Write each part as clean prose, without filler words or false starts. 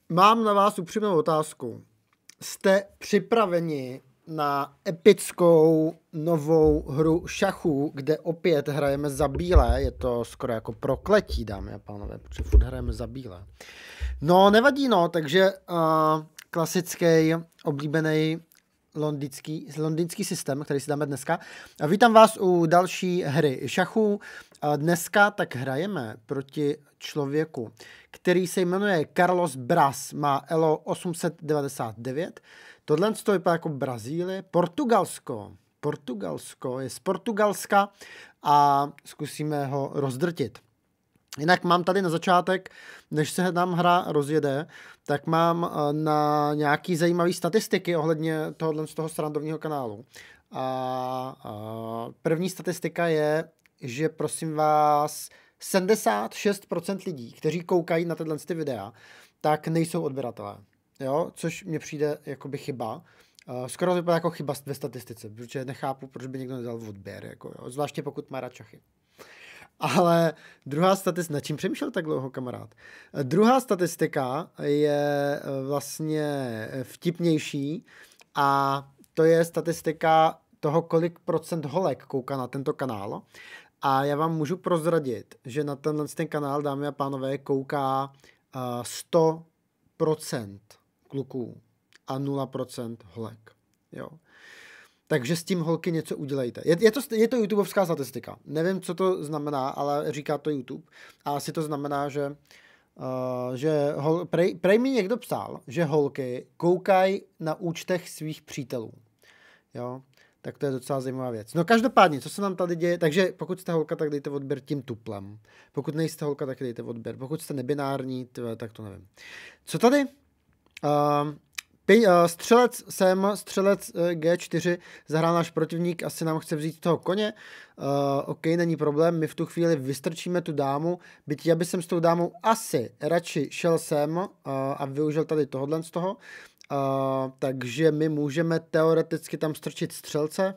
Mám na vás upřímnou otázku. Jste připraveni na epickou novou hru šachů, kde opět hrajeme za bílé? Je to skoro jako prokletí, dámy a pánové, protože furt hrajeme za bílé. No, nevadí, no, takže klasický, oblíbený londýnský systém, který si dáme dneska. A vítám vás u další hry šachů. Dneska tak hrajeme proti člověku, který se jmenuje Carlos Braz, má ELO 899. Tohle to vypadá jako Brazílie. Portugalsko je z Portugalska a zkusíme ho rozdrtit. Jinak mám tady na začátek, než se nám hra rozjede, tak mám na nějaký zajímavý statistiky ohledně tohohle z toho srandovního kanálu. První statistika je, že prosím vás 76% lidí, kteří koukají na tyhle videa, tak nejsou odběratelé. Jo? Což mně přijde jakoby chyba. Skoro to vypadá jako chyba ve statistice, protože nechápu, proč by někdo nedal odběr, jako, jo? Zvláště pokud má rád šachy. Ale druhá statistika, nad čím přemýšlel tak dlouho, kamarád? Druhá statistika je vlastně vtipnější a to je statistika toho, kolik procent holek kouká na tento kanál. A já vám můžu prozradit, že na ten kanál, dámy a pánové, kouká 100% kluků a 0% holek. Jo. Takže s tím holky něco udělejte. Je to YouTubeovská statistika. Nevím, co to znamená, ale říká to YouTube. A asi to znamená, že prej mi někdo psal, že holky koukají na účtech svých přítelů. Jo? Tak to je docela zajímavá věc. No každopádně, co se nám tady děje, takže pokud jste holka, tak dejte odběr tím tuplem. Pokud nejste holka, tak dejte odběr. Pokud jste nebinární, tak to nevím. Co tady? Střelec G4 zahrál náš protivník, asi nám chce vzít toho koně. OK, není problém, my v tu chvíli vystrčíme tu dámu, byť já bych s tou dámou asi radši šel sem a využil tady tohohle z toho. Takže my můžeme teoreticky tam strčit střelce,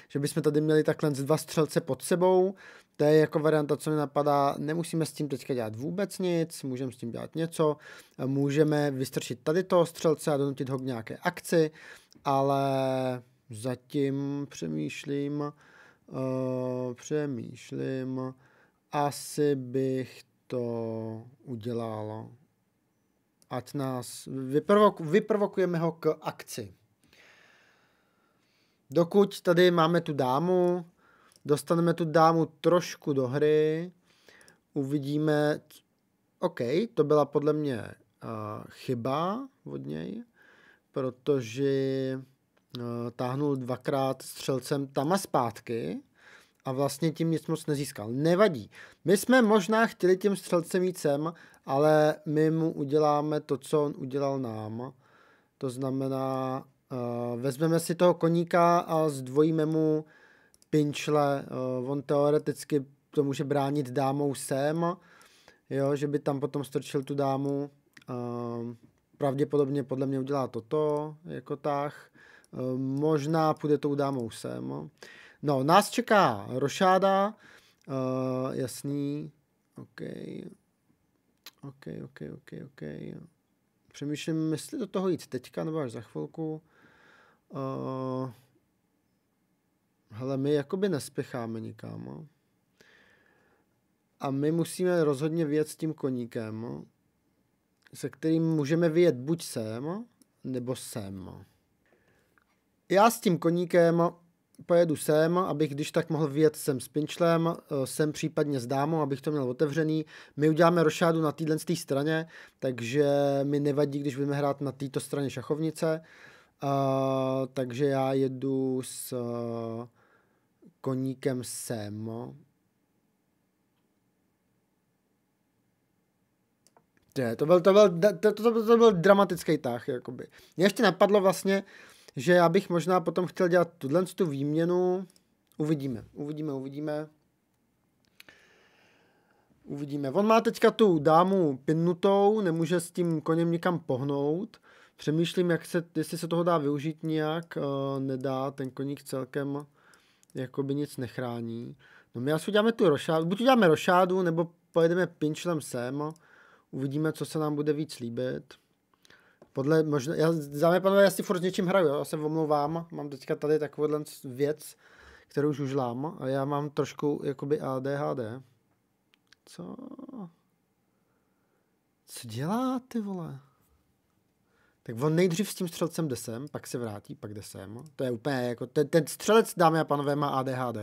že bychom tady měli takhle dva střelce pod sebou. To je jako varianta, co mi napadá. Nemusíme s tím teďka dělat vůbec nic, můžeme s tím dělat něco. Můžeme vystrčit tady toho střelce a donutit ho k nějaké akci, ale zatím přemýšlím, asi bych to udělal. Ať nás vyprovokujeme ho k akci. Dokud tady máme tu dámu, dostaneme tu dámu trošku do hry, uvidíme, OK, to byla podle mě chyba od něj, protože táhnul dvakrát střelcem tam a zpátky a vlastně tím nic moc nezískal. Nevadí. My jsme možná chtěli tím střelcem jít sem, ale my mu uděláme to, co on udělal nám. To znamená, vezmeme si toho koníka a zdvojíme mu pinčle. On teoreticky to může bránit dámou sem, jo, že by tam potom strčil tu dámu. Pravděpodobně podle mě udělá toto, jako tah. Možná půjde tou dámou sem. No, nás čeká rošáda. Jasný. OK. Přemýšlím, jestli do toho jít teďka, nebo až za chvilku. Hele, my jakoby nespěcháme nikam. A my musíme rozhodně vyjet s tím koníkem, se kterým můžeme vyjet buď sem, nebo sem. Já s tím koníkem pojedu sem, abych když tak mohl vyjet sem s pinčlem, sem případně s dámou, abych to měl otevřený. My uděláme rošádu na této straně, takže mi nevadí, když budeme hrát na této straně šachovnice. Takže já jedu s koníkem sem. To byl dramatický tah, jakoby. Mě ještě napadlo vlastně, že já bych možná potom chtěl dělat tu výměnu. Uvidíme. On má teďka tu dámu pinnutou, nemůže s tím koněm nikam pohnout. Přemýšlím, jestli se toho dá využít nějak. Nedá, ten koník celkem jakoby nic nechrání. No my asi uděláme tu rošádu, buď uděláme rošádu, nebo pojedeme pinčlem sem. Uvidíme, co se nám bude víc líbit. Podle možná, dámy a pánové, já si furt s něčím hraju, jo? Já se omlouvám, mám teďka tady takovouhle věc, kterou žužlám a já mám trošku jakoby ADHD. Co dělá, ty vole? Tak on nejdřív s tím střelcem jde sem, pak se vrátí, pak jde sem. To je úplně jako, ten střelec, dámy a pánové, má ADHD.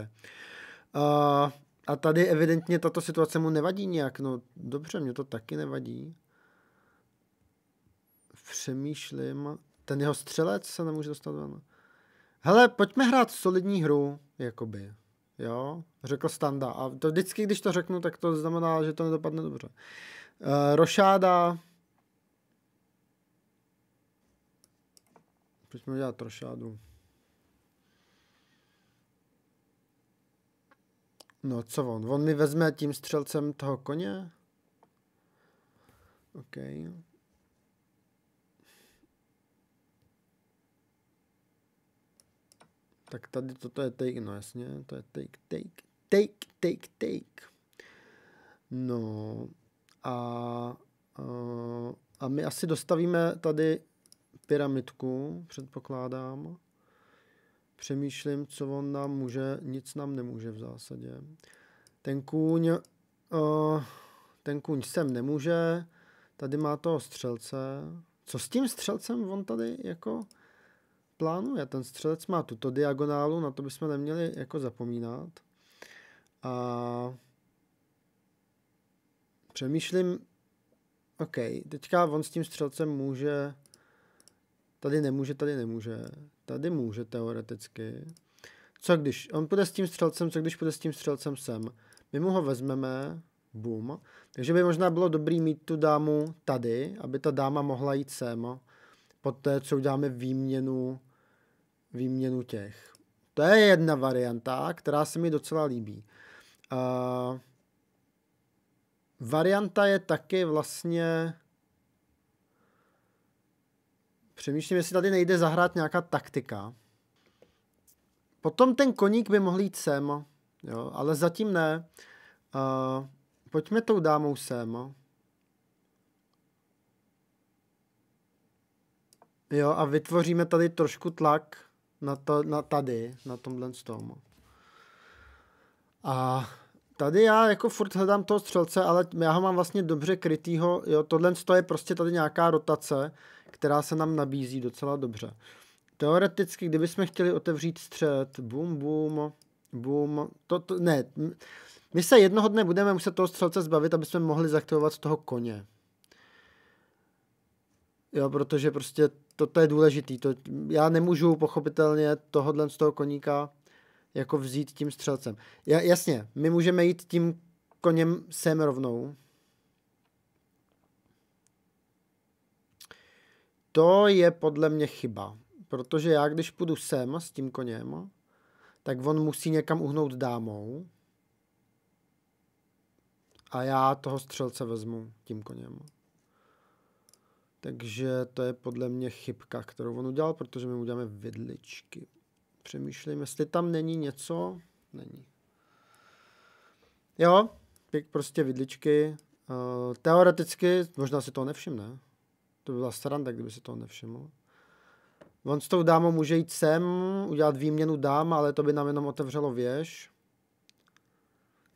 A tady evidentně tato situace mu nevadí nějak, no dobře, mě to taky nevadí. Přemýšlím, ten jeho střelec se nemůže dostat ven. Hele, pojďme hrát solidní hru, jakoby, jo, řekl Standa. A to vždycky, když to řeknu, tak to znamená, že to nedopadne dobře. Rošáda. Pojďme udělat rošádu. No, co on? On mi vezme tím střelcem toho koně? OK. Tak tady toto je take, no jasně, to je take. No a my asi dostavíme tady pyramidku, předpokládám. Přemýšlím, co on nám může, nic nám nemůže v zásadě. Ten kůň sem nemůže, tady má toho střelce. Co s tím střelcem on tady jako plánuje? Ten střelec má tuto diagonálu, na to bychom neměli jako zapomínat. A přemýšlím, OK, teďka on s tím střelcem může, tady nemůže. Tady může teoreticky. Co když on půjde s tím střelcem, co když půjde s tím střelcem sem? My mu ho vezmeme, boom. Takže by možná bylo dobrý mít tu dámu tady, aby ta dáma mohla jít sem. Poté, co uděláme výměnu těch. To je jedna varianta, která se mi docela líbí. Varianta je taky vlastně... Přemýšlím, jestli tady nejde zahrát nějaká taktika. Potom ten koník by mohl jít sem, jo, ale zatím ne. Pojďme tou dámou sem. Jo, a vytvoříme tady trošku tlak na tomhle tom. A tady já jako furt hledám toho střelce, ale já ho mám vlastně dobře krytýho. Jo, tohle je prostě tady nějaká rotace, která se nám nabízí docela dobře. Teoreticky, kdybychom chtěli otevřít střed, boom, ne, my se jednoho dne budeme muset toho střelce zbavit, aby jsme mohli zaktivovat toho koně. Jo, protože prostě to je důležitý. Já nemůžu pochopitelně tohohle z toho koníka jako vzít tím střelcem. Jasně, my můžeme jít tím koněm sem rovnou. To je podle mě chyba, protože já když půjdu sem s tím koněm, tak on musí někam uhnout dámou a já toho střelce vezmu tím koněm. Takže to je podle mě chybka, kterou on udělal, protože my uděláme vidličky. Přemýšlím, jestli tam není něco. Není. Jo, prostě vidličky. Teoreticky, možná si toho nevšimne. To by byla sranda, kdyby si toho nevšiml. On s tou dámou může jít sem, udělat výměnu dám, ale to by nám jenom otevřelo věž.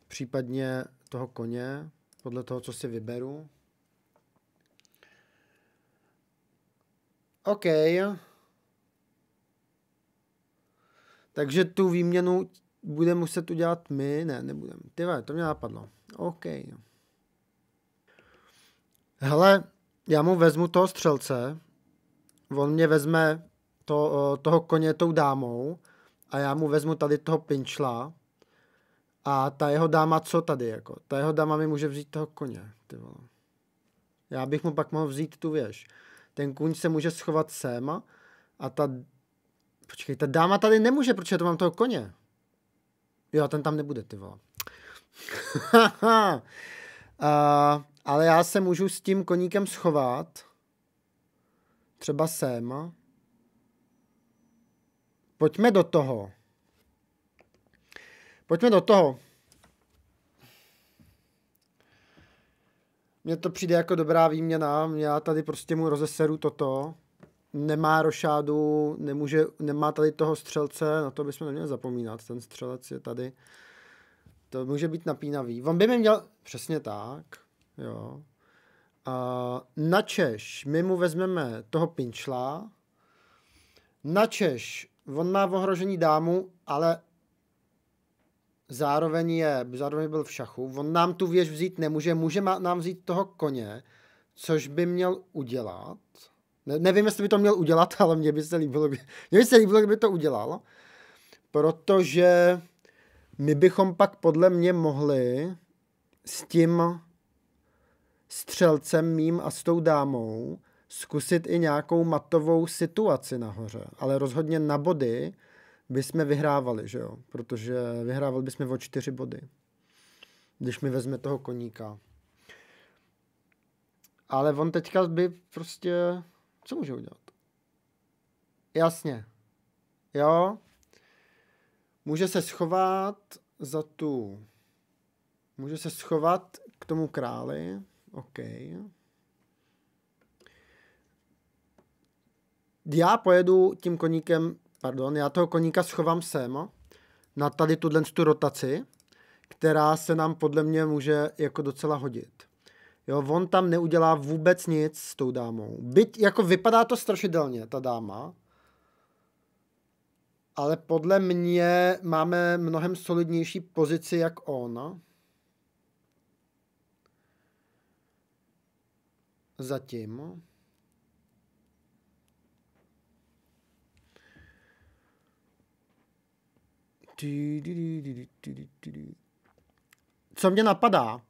Případně toho koně, podle toho, co si vyberu. OK. Takže tu výměnu bude muset udělat my. Ne, nebudeme. Tyhle, to mě napadlo. OK. Hele, já mu vezmu toho střelce. On mě vezme toho koně tou dámou. A já mu vezmu tady toho pinčla. A ta jeho dáma co tady? Jako? Ta jeho dáma mi může vzít toho koně. Ty vole. Já bych mu pak mohl vzít tu věž. Ten kůň se může schovat sem. A počkej, ta dáma tady nemůže, protože to mám toho koně. Jo, ten tam nebude, ty vole. Ale já se můžu s tím koníkem schovat. Třeba sem. Pojďme do toho. Mně to přijde jako dobrá výměna, já tady prostě mu rozeseru toto. Nemá rošádu, nemá tady toho střelce, na to bychom neměli zapomínat, ten střelec je tady. To může být napínavý. On by mi měl, přesně tak, jo. Načež my mu vezmeme toho pinčla, načež on má v ohrožení dámu, ale zároveň byl v šachu. On nám tu věž vzít nemůže, může nám vzít toho koně, což by měl udělat. Nevím, jestli by to měl udělat, ale mně by se líbilo, kdyby to udělal. Protože my bychom pak podle mě mohli s tím střelcem mým a s tou dámou zkusit i nějakou matovou situaci nahoře. Ale rozhodně na body bychom vyhrávali, že jo? Protože vyhrávali bychom o 4 body. Když mi vezme toho koníka. Ale on teďka by prostě... Co může udělat? Jasně. Jo? Může se schovat Může se schovat k tomu králi. OK. Já pojedu tím koníkem, já toho koníka schovám sem na tady tu rotaci, která se nám podle mě může jako docela hodit. Jo, on tam neudělá vůbec nic s tou dámou. Byť jako vypadá to strašidelně, ta dáma, ale podle mě máme mnohem solidnější pozici jak on. Zatím. Co mě napadá?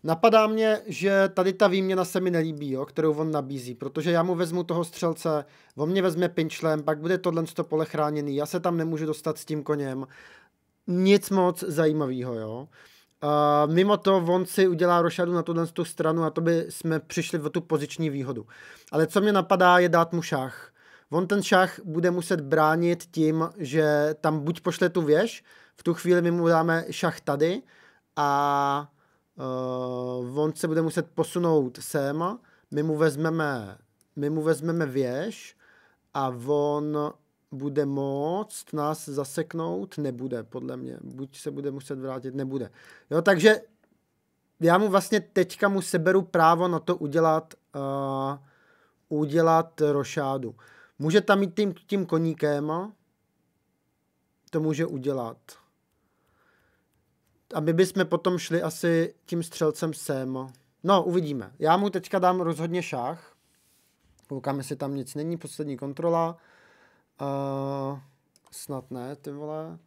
Napadá mě, že tady ta výměna se mi nelíbí, jo, kterou on nabízí, protože já mu vezmu toho střelce, on mě vezme pinčlem, pak bude tohle pole chráněný, já se tam nemůžu dostat s tím koněm. Nic moc zajímavého, jo. Mimo to, on si udělá rošadu na tu stranu a to by jsme přišli o tu poziční výhodu. Ale co mě napadá, je dát mu šach. On ten šach bude muset bránit tím, že tam buď pošle tu věž, v tu chvíli my mu dáme šach tady a on se bude muset posunout sem, my mu vezmeme věž a on bude moct nás zaseknout, nebude, podle mě. Buď se bude muset vrátit, nebude. Jo, takže já mu vlastně teďka mu seberu právo na to udělat rošádu. Může tam mít tím koníkem, to může udělat. A my bychom potom šli asi tím střelcem sem. No, uvidíme. Já mu teďka dám rozhodně šach. Koukám, jestli tam nic není, poslední kontrola. Snad ne, ty vole.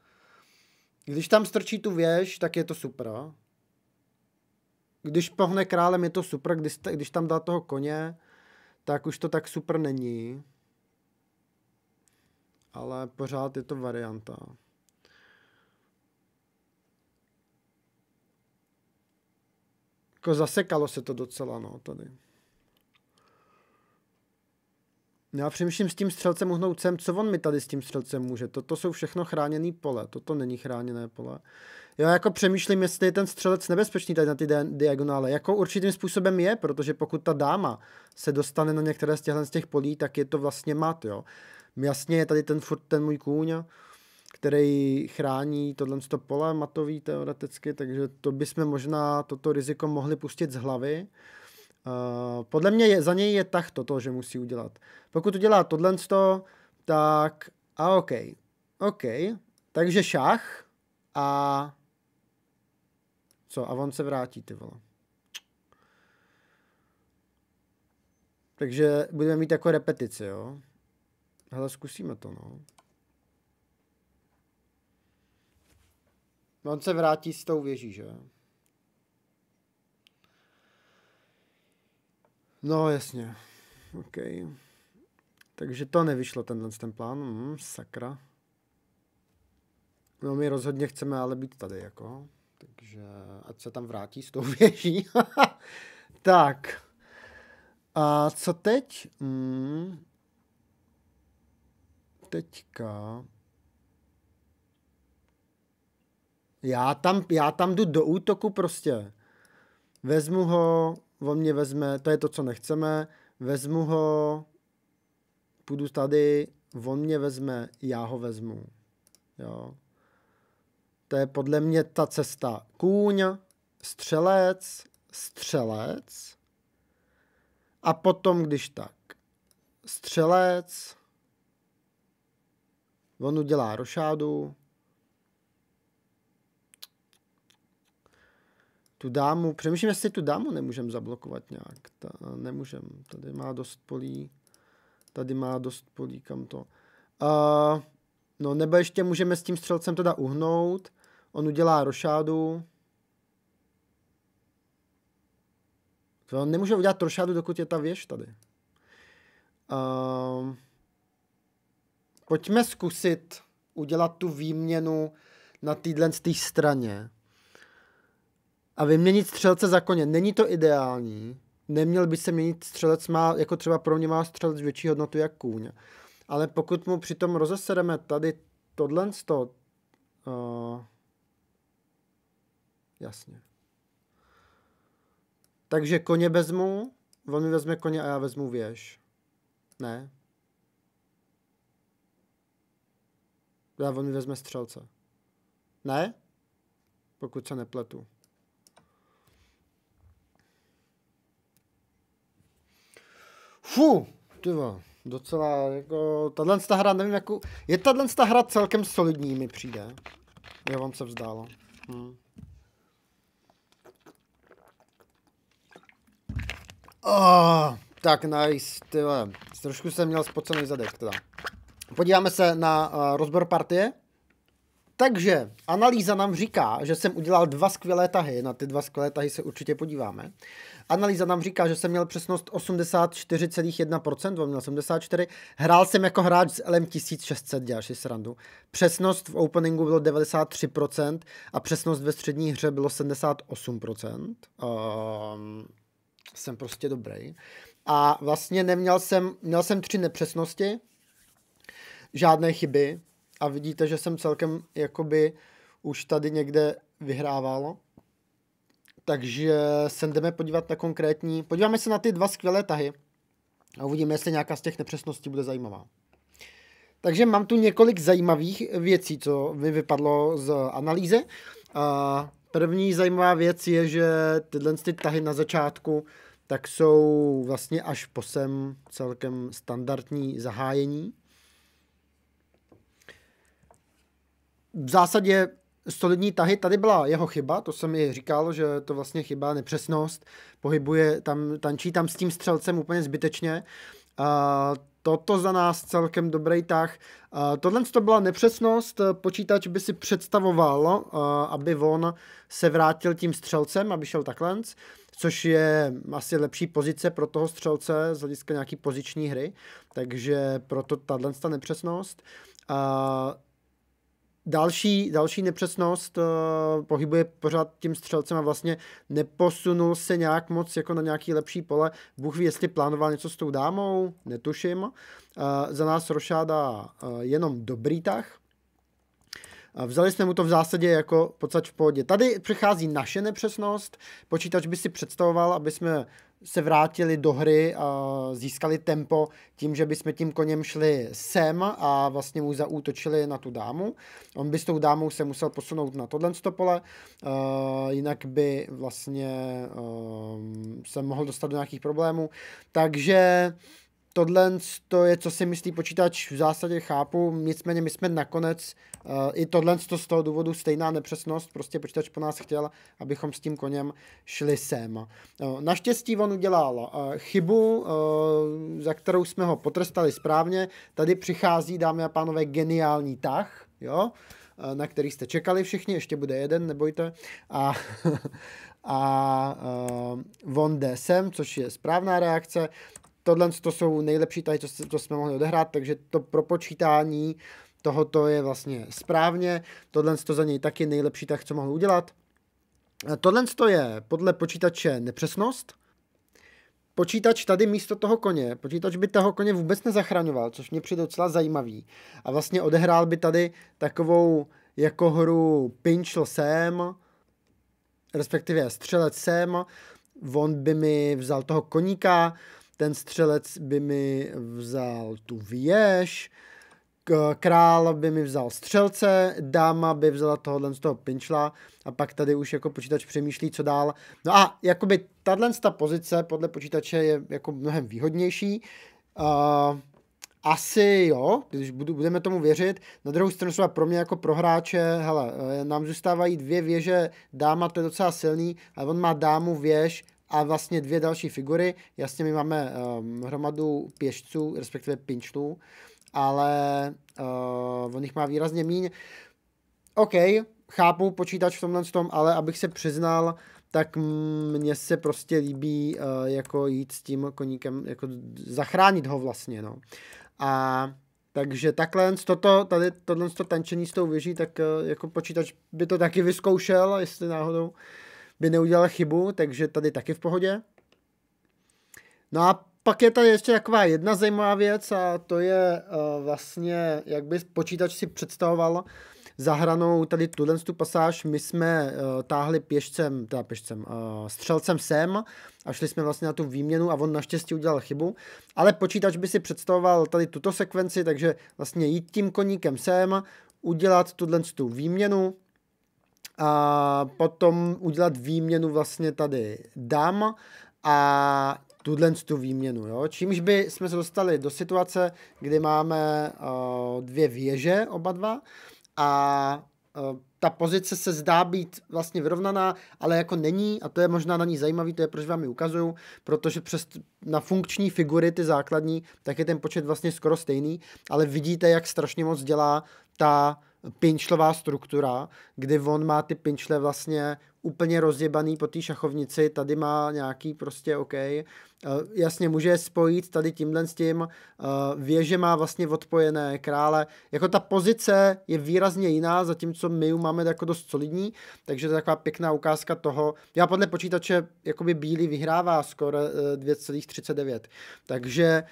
Když tam strčí tu věž, tak je to super. Když pohne králem, je to super. Když tam dá toho koně, tak už to tak super není. Ale pořád je to varianta. Jako zasekalo se to docela, no, tady. Já přemýšlím s tím střelcem uhnout sem, co on mi tady s tím střelcem může. Toto jsou všechno chráněné pole, toto není chráněné pole. Já jako přemýšlím, jestli je ten střelec nebezpečný tady na ty diagonále. Jako určitým způsobem je, protože pokud ta dáma se dostane na některé z těch polí, tak je to vlastně mat, jo. Jasně je tady ten můj kůň, který chrání tohle pole matový teoreticky, takže to bychom možná toto riziko mohli pustit z hlavy. Podle mě za něj je tah toto, že musí udělat. Pokud udělá tohle, tak OK. Takže šach a co? A on se vrátí, ty vole. Takže budeme mít jako repetici, jo. Hele, zkusíme to, no. On se vrátí s tou věží, že? No, jasně. OK. Takže to nevyšlo, ten plán. Sakra. No, my rozhodně chceme ale být tady, jako. Takže ať se tam vrátí s tou věží. Tak. A co teď? Teďka... Já tam jdu do útoku prostě. Vezmu ho on mě vezme, to je to, co nechceme, vezmu ho, půjdu tady, on mě vezme, já ho vezmu. Jo. To je podle mě ta cesta. Kůň, střelec, střelec a potom, když tak, střelec, on udělá rošádu, tu dámu, přemýšlím, jestli tu dámu nemůžeme zablokovat nějak. Nemůžeme, tady má dost polí. Tady má dost polí, kam to. No nebo ještě můžeme s tím střelcem teda uhnout. On udělá rošádu. On nemůže udělat rošádu, dokud je ta věž tady. Pojďme zkusit udělat tu výměnu na téhle straně. A vyměnit střelce za koně. Není to ideální. Neměl by se měnit střelec, má, jako třeba pro mě má střelec větší hodnotu jak kůň. Ale pokud mu přitom rozesereme tady tohle, jasně. Takže koně vezmu, on mi vezme koně a já vezmu věž. Ne. Já on mi vezme střelce. Ne? Pokud se nepletu. Tyvo, docela jako, tato hra, nevím jakou, je tato hra celkem solidní, mi přijde. Jo, vám se vzdálo. Tak nice, tyhle, trošku jsem měl spocený zadek teda. Podíváme se na rozbor partie. Takže analýza nám říká, že jsem udělal 2 skvělé tahy, na ty 2 skvělé tahy se určitě podíváme. Analýza nám říká, že jsem měl přesnost 84,1%, on měl 74, hrál jsem jako hráč s LM 1600, děláš si srandu. Přesnost v openingu bylo 93% a přesnost ve střední hře bylo 78%. Jsem prostě dobrý. A vlastně měl jsem 3 nepřesnosti, žádné chyby. A vidíte, že jsem celkem jakoby už tady někde vyhrával. Takže se jdeme podívat na konkrétní. Podíváme se na ty 2 skvělé tahy a uvidíme, jestli nějaká z těch nepřesností bude zajímavá. Takže mám tu několik zajímavých věcí, co mi vypadlo z analýzy. První zajímavá věc je, že tyhle ty tahy na začátku tak jsou vlastně až po sem celkem standardní zahájení. V zásadě solidní tahy, tady byla jeho chyba, to jsem i říkal, že to vlastně chyba, nepřesnost, pohybuje tam, tančí tam s tím střelcem úplně zbytečně. Toto za nás celkem dobrý tah. Tohle to byla nepřesnost, počítač by si představoval, aby on se vrátil tím střelcem, aby šel takhle, což je asi lepší pozice pro toho střelce z hlediska nějaký poziční hry, takže proto tato nepřesnost. Další nepřesnost, pohybuje pořád tím střelcem a vlastně neposunul se nějak moc jako na nějaký lepší pole. Bůh ví, jestli plánoval něco s tou dámou, netuším. Za nás rošáda jenom dobrý tah. Vzali jsme mu to v zásadě jako podsaď v pohodě. Tady přichází naše nepřesnost. Počítač by si představoval, aby jsme se vrátili do hry a získali tempo tím, že bychom tím koněm šli sem a vlastně mu zaútočili na tu dámu. On by s tou dámou se musel posunout na tohle pole, jinak by vlastně se mohl dostat do nějakých problémů. Takže tohle to je, co si myslí počítač, v zásadě chápu, nicméně my jsme nakonec i tohle z toho důvodu stejná nepřesnost, prostě počítač po nás chtěl, abychom s tím koněm šli sem. Naštěstí on udělal chybu, za kterou jsme ho potrestali správně. Tady přichází, dámy a pánové, geniální tah, jo, na který jste čekali všichni, ještě bude jeden, nebojte. A on jde sem, což je správná reakce. Tohle to jsou nejlepší tahy, co jsme mohli odehrát, takže to propočítání tohoto je vlastně správně. Tohle to za něj taky nejlepší tah, co mohl udělat. Tohle to je podle počítače nepřesnost. Počítač tady místo toho koně, počítač by toho koně vůbec nezachraňoval, což mě přijde docela zajímavý. A vlastně odehrál by tady takovou jako hru pinčl sem, respektive střelec sem, on by mi vzal toho koníka, ten střelec by mi vzal tu věž, král by mi vzal střelce, dáma by vzala tohohle z toho pinčla a pak tady už jako počítač přemýšlí, co dál. No a jakoby tato pozice podle počítače je jako mnohem výhodnější. Asi jo, když budeme tomu věřit. Na druhou stranu třeba pro mě jako pro hráče, hele, nám zůstávají 2 věže, dáma, to je docela silný, ale on má dámu, věž a vlastně 2 další figury. Jasně, my máme hromadu pěšců, respektive pinčlů, ale on jich má výrazně míň. OK, chápu počítač v tomhle tom, ale abych se přiznal, tak mně se prostě líbí jako jít s tím koníkem, jako zachránit ho vlastně, no. A takže takhle tohle tančení s tou věží, tak jako počítač by to taky vyzkoušel, jestli náhodou by neudělal chybu, takže tady taky v pohodě. No a pak je tady ještě taková jedna zajímavá věc a to je vlastně, jak by počítač si představoval zahranou tady tu pasáž. My jsme táhli střelcem sem a šli jsme vlastně na tu výměnu a on naštěstí udělal chybu, ale počítač by si představoval tady tuto sekvenci, takže vlastně jít tím koníkem sem, udělat tu výměnu a potom udělat výměnu vlastně tady dám a tu výměnu, jo? Čímž by jsme se dostali do situace, kdy máme 2 věže, oba dva, a ta pozice se zdá být vlastně vyrovnaná, ale jako není, a to je možná na ní zajímavý, to je proč vám ji ukazuju, protože na funkční figury, ty základní, tak je ten počet vlastně skoro stejný, ale vidíte, jak strašně moc dělá ta pinčlová struktura, kdy on má ty pinčle vlastně úplně rozjebaný po té šachovnici, tady má nějaký prostě OK, jasně může je spojit tady tímhle s tím, věže má vlastně odpojené krále, jako ta pozice je výrazně jiná, zatímco my ju máme jako dost solidní, takže to je taková pěkná ukázka toho, já podle počítače jakoby bílý vyhrává skoro 2,39, takže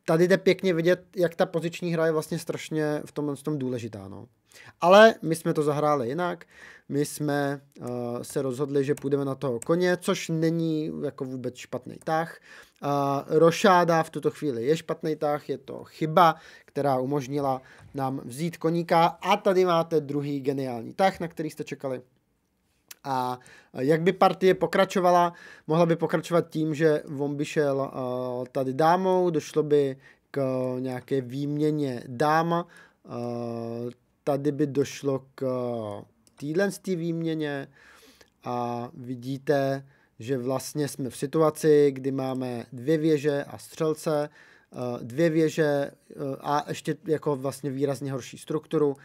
tady jde pěkně vidět, jak ta poziční hra je vlastně strašně v tom důležitá. No. Ale my jsme to zahráli jinak. My jsme se rozhodli, že půjdeme na toho koně, což není jako vůbec špatný tah. Rošáda v tuto chvíli je špatný tah, je to chyba, která umožnila nám vzít koníka. A tady máte druhý geniální tah, na který jste čekali. A jak by partie pokračovala? Mohla by pokračovat tím, že on by šel tady dámou, došlo by k nějaké výměně dám, tady by došlo k téhle výměně a vidíte, že vlastně jsme v situaci, kdy máme 2 věže a střelce, 2 věže a ještě jako vlastně výrazně horší strukturu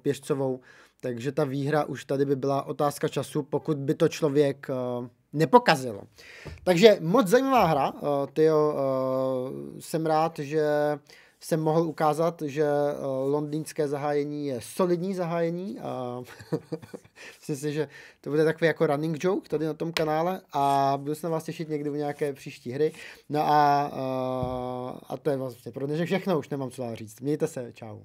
pěšcovou, takže ta výhra už tady by byla otázka času, pokud by to člověk nepokazilo. Takže moc zajímavá hra, jsem rád, že jsem mohl ukázat, že londýnské zahájení je solidní zahájení a myslím si, že to bude takový jako running joke tady na tom kanále a budu se na vás těšit někdy v nějaké příští hry. No a to je vlastně pro dnešek všechno, už nemám co dál říct. Mějte se, čau.